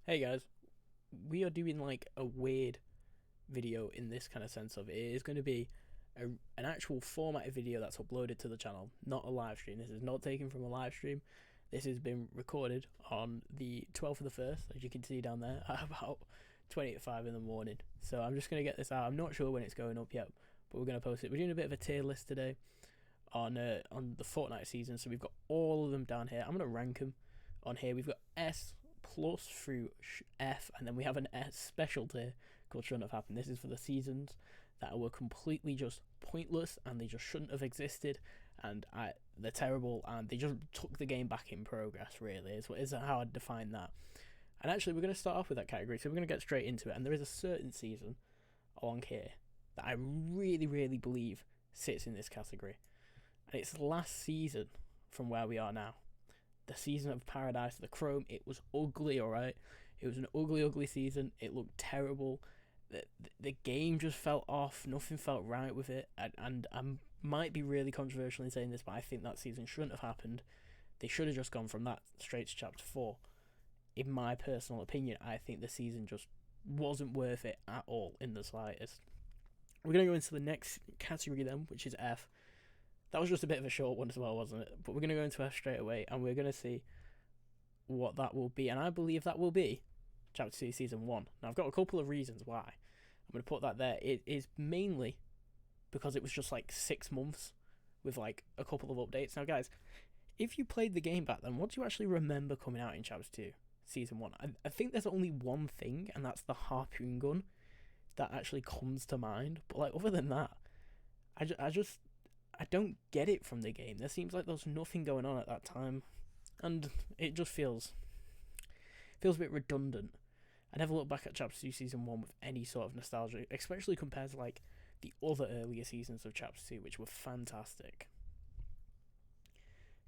Hey guys, we are doing like a weird video in this kind of sense of it is going to be an actual formatted video that's uploaded to the channel, not a live stream. This is not taken from a live stream. This has been recorded on the 12th of the 1st, as you can see down there, at about 20 to 5 in the morning. So I'm just going to get this out. I'm not sure when it's going up yet, but we're going to post it. We're doing a bit of a tier list today on the Fortnite season. So we've got all of them down here. I'm going to rank them on here. We've got S plus through F, and then we have an S special tier called Shouldn't Have Happened. This is for the seasons that were completely just pointless and they just shouldn't have existed, and they're terrible and they just took the game back in progress, really, is how I'd define that. And actually, we're going to start off with that category, so we're going to get straight into it. And there is a certain season along here that I really, really believe sits in this category, and it's the last season from where we are now. The season of Paradise, the Chrome. It was ugly, alright? It was an ugly, ugly season. It looked terrible. The game just felt off. Nothing felt right with it. And I might be really controversial in saying this, but I think that season shouldn't have happened. They should have just gone from that straight to Chapter 4. In my personal opinion, I think the season just wasn't worth it at all, in the slightest. We're going to go into the next category then, which is F. That was just a bit of a short one as well, wasn't it? But we're going to go into F straight away, and we're going to see what that will be. And I believe that will be Chapter 2, Season 1. Now, I've got a couple of reasons why I'm going to put that there. It is mainly because it was just like 6 months with like a couple of updates. Now, guys, if you played the game back then, what do you actually remember coming out in Chapter 2, Season 1? I think there's only one thing, and that's the harpoon gun that actually comes to mind. But like, other than that, I don't get it from the game. There seems like there's nothing going on at that time, and it just feels a bit redundant. I never look back at Chapter 2 Season 1 with any sort of nostalgia, especially compared to like the other earlier seasons of Chapter 2, which were fantastic.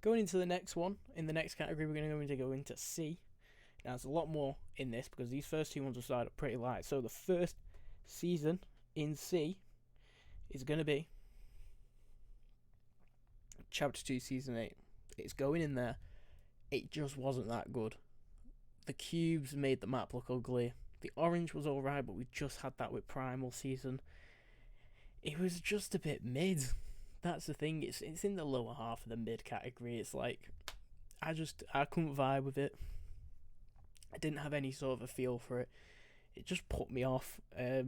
Going into the next one, in the next category, we're going to go into C. Now, there's a lot more in this because these first two ones have started up pretty light. So the first season in C is going to be Chapter 2 Season 8. It's going in there. It just wasn't that good. The cubes made the map look ugly. The orange was alright, but we just had that with Primal Season. It was just a bit mid. That's the thing. It's in the lower half of the mid category. It's like I couldn't vibe with it. I didn't have any sort of a feel for it. It just put me off. I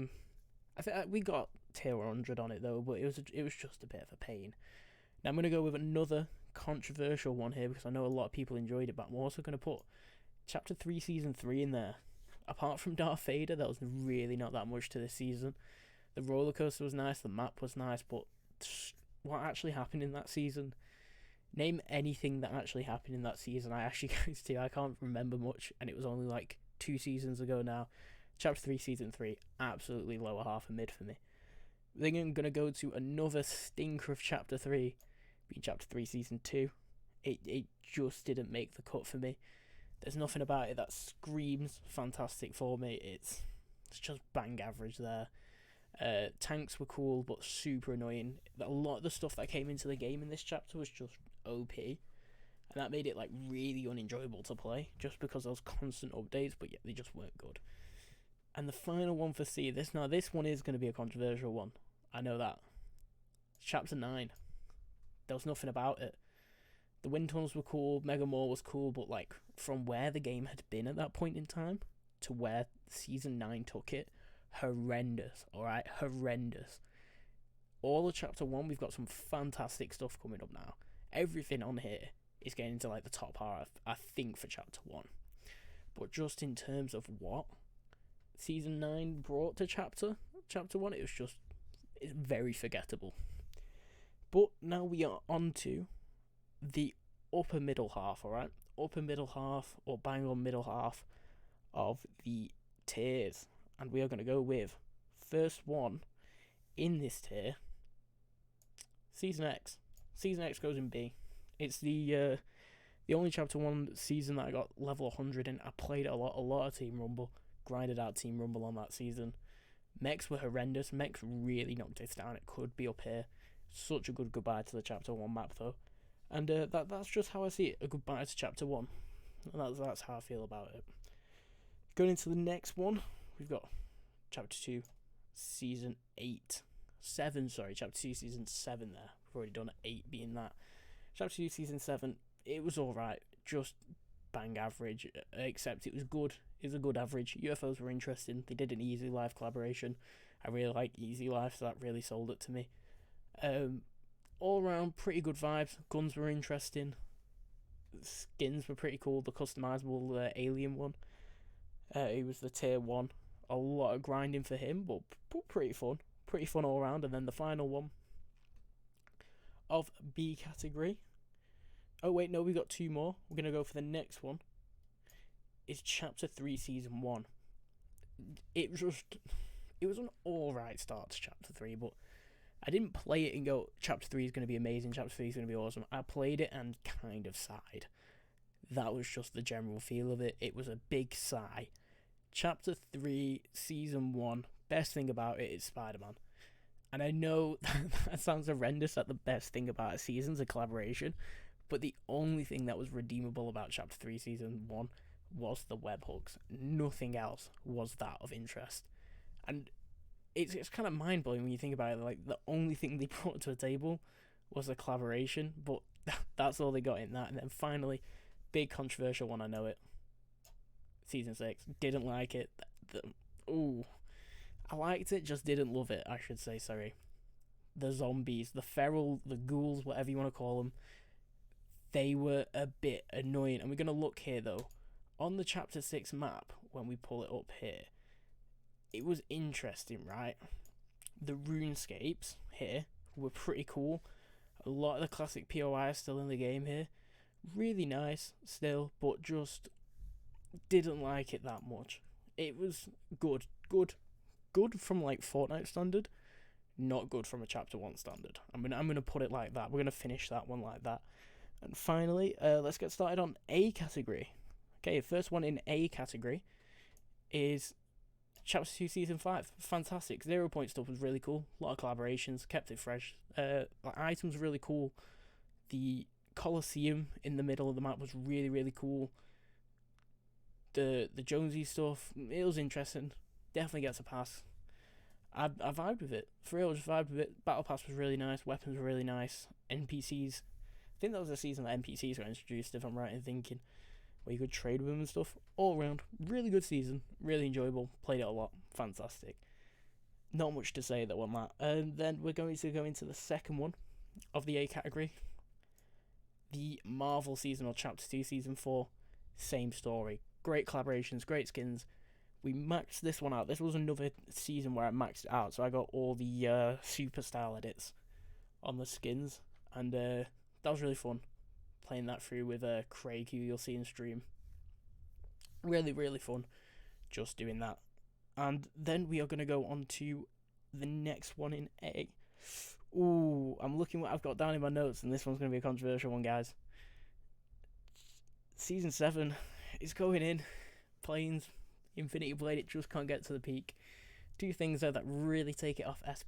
think we got tier 100 on it though, but it was just a bit of a pain. Now I'm going to go with another controversial one here because I know a lot of people enjoyed it, but I'm also going to put Chapter 3 Season 3 in there. Apart from Darth Vader, there was really not that much to this season. The roller coaster was nice, the map was nice, but what actually happened in that season? Name anything that actually happened in that season. I actually guys I can't remember much, and it was only like 2 seasons ago now. Chapter 3 Season 3, absolutely lower half of mid for me. Then I'm going to go to another stinker of Chapter 3, being Chapter 3 Season 2. It just didn't make the cut for me. There's nothing about it that screams fantastic for me. It's just bang average there. Tanks were cool, but super annoying. A lot of the stuff that came into the game in this chapter was just OP, and that made it like really unenjoyable to play, just because there was constant updates, but yeah, they just weren't good. And the final one for C, this one is going to be a controversial one. I know that. Chapter 9. There was nothing about it. The wind tunnels were cool, Mega Mall was cool, but like from where the game had been at that point in time to where Season 9 took it, horrendous, alright? Horrendous. All of Chapter 1, we've got some fantastic stuff coming up now. Everything on here is getting into like the top half, I think, for Chapter 1. But just in terms of what Season 9 brought to Chapter 1, it's very forgettable. But now we are on to the upper middle half, alright? Upper middle half, or bang on middle half of the tiers. And we are going to go with first one in this tier, Season X. Season X goes in B. It's the only Chapter 1 season that I got level 100 in. I played a lot of Team Rumble, grinded out Team Rumble on that season. Mechs were horrendous. Mechs really knocked it down. It could be up here. Such a good goodbye to the Chapter 1 map though. And that's just how I see it, a goodbye to Chapter 1. And that's how I feel about it. Going into the next one, we've got Chapter 2, Season 8. 7, sorry, Chapter 2, Season 7 there. We've already done 8 being that. Chapter 2, Season 7, it was alright, just bang average, except it was good. It was a good average. UFOs were interesting. They did an Easy Life collaboration. I really like Easy Life, so that really sold it to me. All around, pretty good vibes. Guns were interesting. Skins were pretty cool. The customizable alien one. He was the tier 1. A lot of grinding for him, but pretty fun. Pretty fun all around. And then the final one of B category. Oh, wait, no, we got 2 more. We're going to go for the next one. It's Chapter 3, Season 1. It was an alright start to Chapter 3, but I didn't play it and go, Chapter 3 is going to be amazing, Chapter 3 is going to be awesome. I played it and kind of sighed. That was just the general feel of it. It was a big sigh. Chapter 3, Season 1, best thing about it is Spider-Man. And I know that sounds horrendous, that the best thing about a season's a collaboration, but the only thing that was redeemable about Chapter 3, Season 1 was the webhooks. Nothing else was that of interest. And it's kind of mind-blowing when you think about it. Like, the only thing they brought to the table was a collaboration, but that's all they got in that. And then finally, big controversial one, I know it. Season 6. Didn't like it. I liked it, just didn't love it, I should say, sorry. The zombies, the feral, the ghouls, whatever you want to call them, they were a bit annoying. And we're going to look here, though. On the Chapter 6 map, when we pull it up here, it was interesting, right? The runescapes here were pretty cool. A lot of the classic POI are still in the game here. Really nice still, but just didn't like it that much. It was good from like Fortnite standard, not good from a Chapter 1 standard. I'm gonna put it like that. We're gonna finish that one like that. And finally, let's get started on A category. Okay, the first one in A category is Chapter 2 Season 5. Fantastic. 0 point stuff was really cool. A lot of collaborations, kept it fresh. Items really cool. The Colosseum in the middle of the map was really, really cool. The Jonesy stuff, it was interesting. Definitely gets a pass. I vibed with it. For real, just vibed with it. Battle Pass was really nice. Weapons were really nice. NPCs. I think that was the season that NPCs were introduced, if I'm right in thinking, where you could trade with them and stuff. All around, really good season. Really enjoyable. Played it a lot. Fantastic. Not much to say though on that. And then we're going to go into the second one of the A category. The Marvel season, or Chapter 2 Season 4. Same story. Great collaborations, great skins. We maxed this one out. This was another season where I maxed it out, so I got all the super style edits on the skins, and that was really fun. Playing that through with Craig, who you'll see in stream. Really, really fun just doing that. And then we are going to go on to the next one in A. Ooh, I'm looking what I've got down in my notes, and this one's going to be a controversial one, guys. Season 7 is going in. Planes, Infinity Blade, it just can't get to the peak. 2 things there that really take it off S+.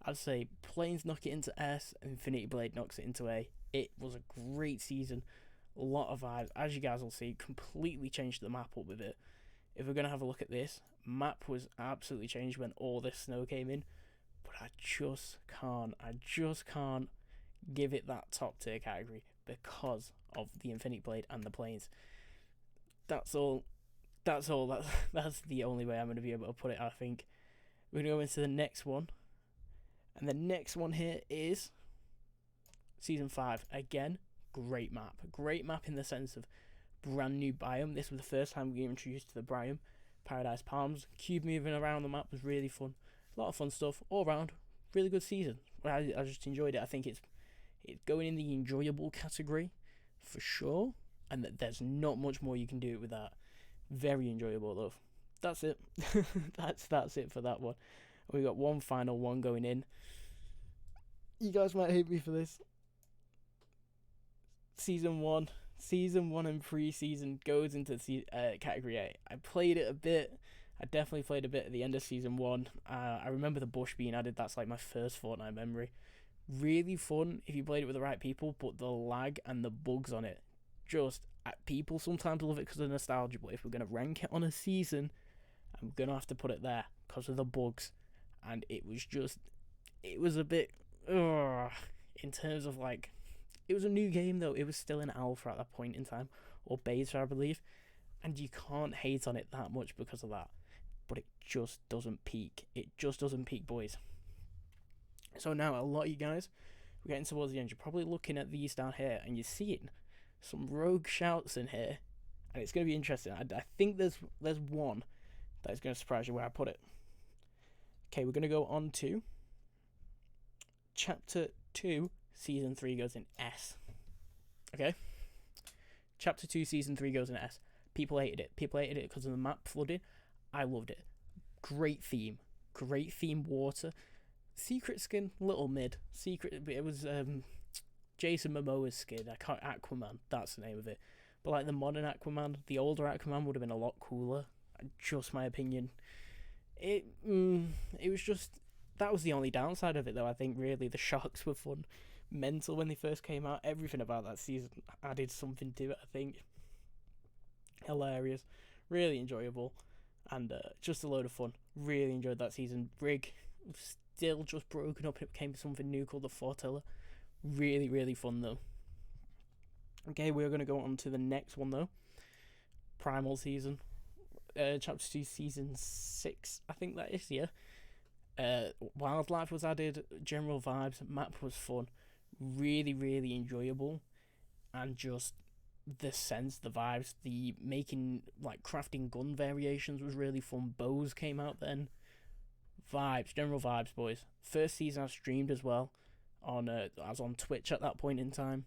I'd say Planes knock it into S, and Infinity Blade knocks it into A. It was a great season. A lot of vibes. As you guys will see, completely changed the map up with it. If we're going to have a look at this, map was absolutely changed when all this snow came in. But I just can't give it that top tier category because of the Infinity Blade and the planes. That's all. That's the only way I'm going to be able to put it, I think. We're going to go into the next one. And the next one here is Season 5. Again, great map. Great map in the sense of brand new biome. This was the first time we were introduced to the biome. Paradise Palms. Cube moving around the map was really fun. A lot of fun stuff. All around, really good season. I just enjoyed it. I think it's going in the enjoyable category for sure. And that there's not much more you can do with that. Very enjoyable, though. That's it. that's it for that one. We got one final one going in. You guys might hate me for this. Season 1 and pre-season goes into category A. I played it a bit. I definitely played a bit at the end of Season 1. I remember the bush being added. That's like my first Fortnite memory. Really fun if you played it with the right people, but the lag and the bugs on it just People sometimes love it because of nostalgia, but if we're going to rank it on a season, I'm going to have to put it there because of the bugs. And it was a bit, in terms of like, it was a new game though. It was still in alpha at that point in time, or beta, I believe. And you can't hate on it that much because of that. But it just doesn't peak. It just doesn't peak, boys. So now, a lot of you guys, we're getting towards the end. You're probably looking at these down here, and you're seeing some rogue shouts in here, and it's going to be interesting. I think there's one that is going to surprise you where I put it. Okay, we're going to go on to Chapter 2, Season 3 goes in S. Okay? Chapter 2, Season 3 goes in S. People hated it. People hated it because of the map flooding. I loved it. Great theme. Great theme water. Secret skin, little mid. Secret, it was Jason Momoa's skin. I can't, Aquaman, that's the name of it. But like the modern Aquaman, the older Aquaman would have been a lot cooler. Just my opinion. It was just, that was the only downside of it though. I think really the sharks were fun, mental when they first came out. Everything about that season added something to it. I think hilarious, really enjoyable, and just a load of fun. Really enjoyed that season. Rig still just broken up. It became something new called the Fortilla. Really, really fun though. Okay, we're going to go on to the next one though. Primal season. Chapter 2, Season 6, I think that is, yeah. Wildlife was added, general vibes, map was fun. Really, really enjoyable. And just the sense, the vibes, the making, like, crafting gun variations was really fun. Bows came out then. Vibes, general vibes, boys. First season I streamed as well. I was on Twitch at that point in time.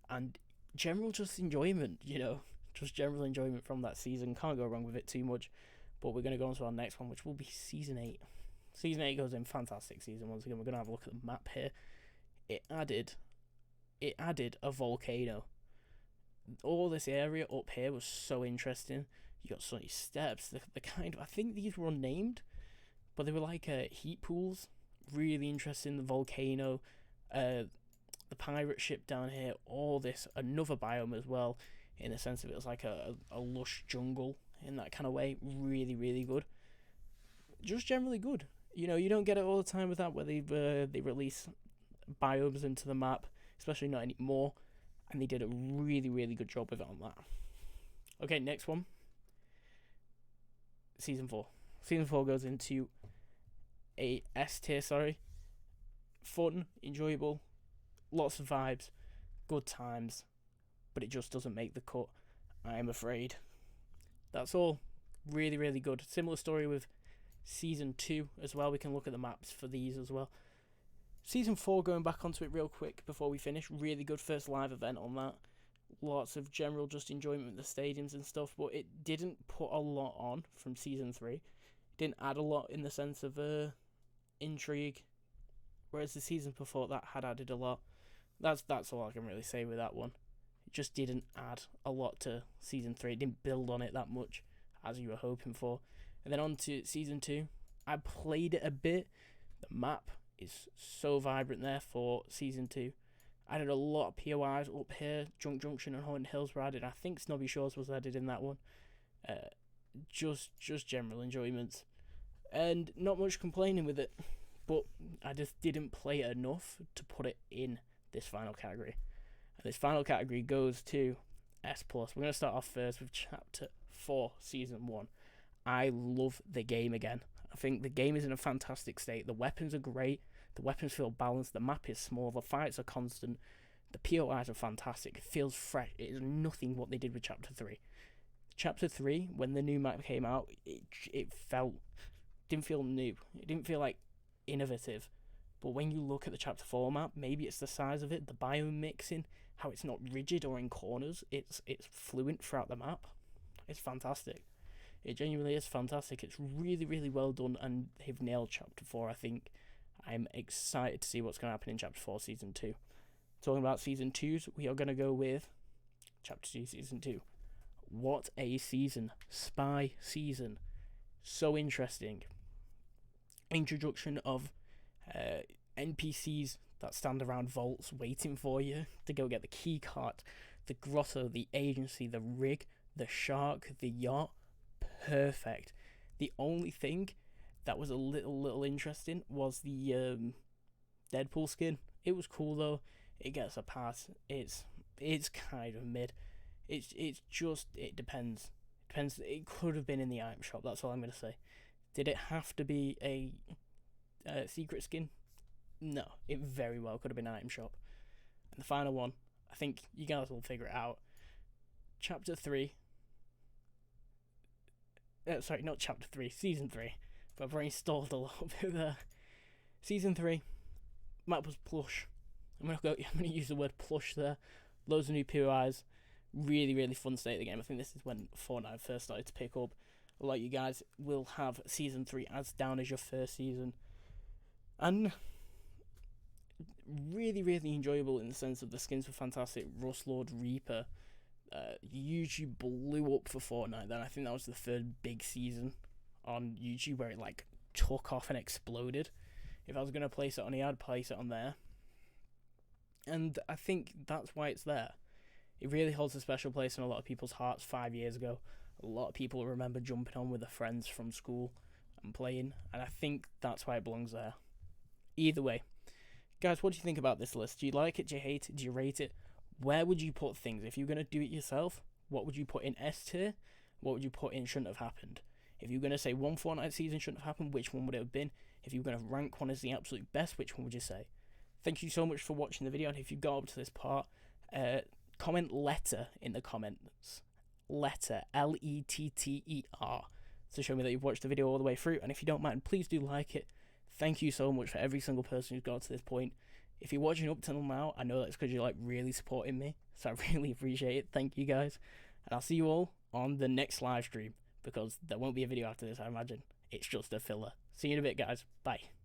And general just enjoyment, you know. Just general enjoyment from that season. Can't go wrong with it too much. But we're going to go on to our next one, which will be Season 8. Season 8 goes in fantastic season. Once again, we're going to have a look at the map here. It added a volcano. All this area up here was so interesting. You got sunny steps. The kind of, I think these were unnamed, but they were like heat pools. Really interesting. The volcano, the pirate ship down here. All this, another biome as well. In the sense of it was like a lush jungle in that kind of way. Really, really good. Just generally good. You know, you don't get it all the time with that, where they release biomes into the map, especially not anymore. And they did a really, really good job with it on that. Okay, next one. Season 4. Season 4 goes into a S tier, Fun, enjoyable, lots of vibes, good times. But it just doesn't make the cut, I'm afraid. That's all. Really, really good. Similar story with Season 2 as well. We can look at the maps for these as well. Season 4, going back onto it real quick before we finish. Really good first live event on that. Lots of general just enjoyment with the stadiums and stuff, but it didn't put a lot on from Season 3. It didn't add a lot in the sense of intrigue, whereas the season before that had added a lot. That's all I can really say with that one. Just didn't add a lot to Season 3. It didn't build on it that much as you were hoping for. And then on to Season 2. I played it a bit. The map is so vibrant there for Season 2. I did a lot of POIs up here. Junk Junction and Haunted Hills were added. I think Snobby Shores was added in that one. Just general enjoyments. And not much complaining with it. But I just didn't play it enough to put it in this final category. This final category goes to S+. We're going to start off first with Chapter 4, Season 1. I love the game again. I think the game is in a fantastic state. The weapons are great. The weapons feel balanced. The map is small. The fights are constant. The POIs are fantastic. It feels fresh. It is nothing what they did with Chapter 3. Chapter 3, when the new map came out, it didn't feel new. It didn't feel like innovative. But when you look at the Chapter 4 map, maybe it's the size of it, the biome mixing, how it's not rigid or in corners. It's fluent throughout the map. It's fantastic. It genuinely is fantastic. It's really, really well done, and they've nailed Chapter 4, I think. I'm excited to see what's going to happen in Chapter 4 Season 2. Talking about Season 2s, we are going to go with Chapter 2 Season 2. What a season. Spy season. So interesting. Introduction of NPCs that stand around vaults waiting for you to go get the key card, The grotto, the agency, the rig, the shark, the yacht, perfect. The only thing that was a little interesting was the Deadpool skin. It was cool though. It gets a pass. It's kind of mid. It's just, it depends. It could have been in the item shop. That's all I'm gonna say. Did it have to be a secret skin? No, it very well could have been item shop. And the final one, I think you guys will figure it out. Chapter 3. Sorry, not Chapter 3, Season 3. But I've already stalled a little bit there. Season 3, map was plush. I'm gonna use the word plush there. Loads of new POIs. Really fun state of the game. I think this is when Fortnite first started to pick up. A lot of you guys will have Season 3 as down as your first season. And really enjoyable in the sense of the skins were fantastic. Rust Lord, Reaper, YouTube blew up for Fortnite. Then I think that was the third big season on YouTube where it like took off and exploded. If I was going to place it on here, I'd place it on there. And I think that's why it's there. It really holds a special place in a lot of people's hearts. 5 years ago, a lot of people remember jumping on with their friends from school and playing, and I think that's why it belongs there. Either way, guys, what do you think about this list? Do you like it? Do you hate it? Do you rate it? Where would you put things? If you're going to do it yourself, what would you put in S tier? What would you put in shouldn't have happened? If you're going to say one Fortnite season shouldn't have happened, which one would it have been? If you were going to rank one as the absolute best, which one would you say? Thank you so much for watching the video, and if you got up to this part, comment letter in the comments. Letter, Letter, to show me that you've watched the video all the way through, and if you don't mind, please do like it. Thank you so much for every single person who's got to this point. If you're watching up till now, I know that's because you're like really supporting me, so I really appreciate it. Thank you guys, and I'll see you all on the next live stream, because there won't be a video after this, I imagine. It's just a filler. See you in a bit, guys. Bye.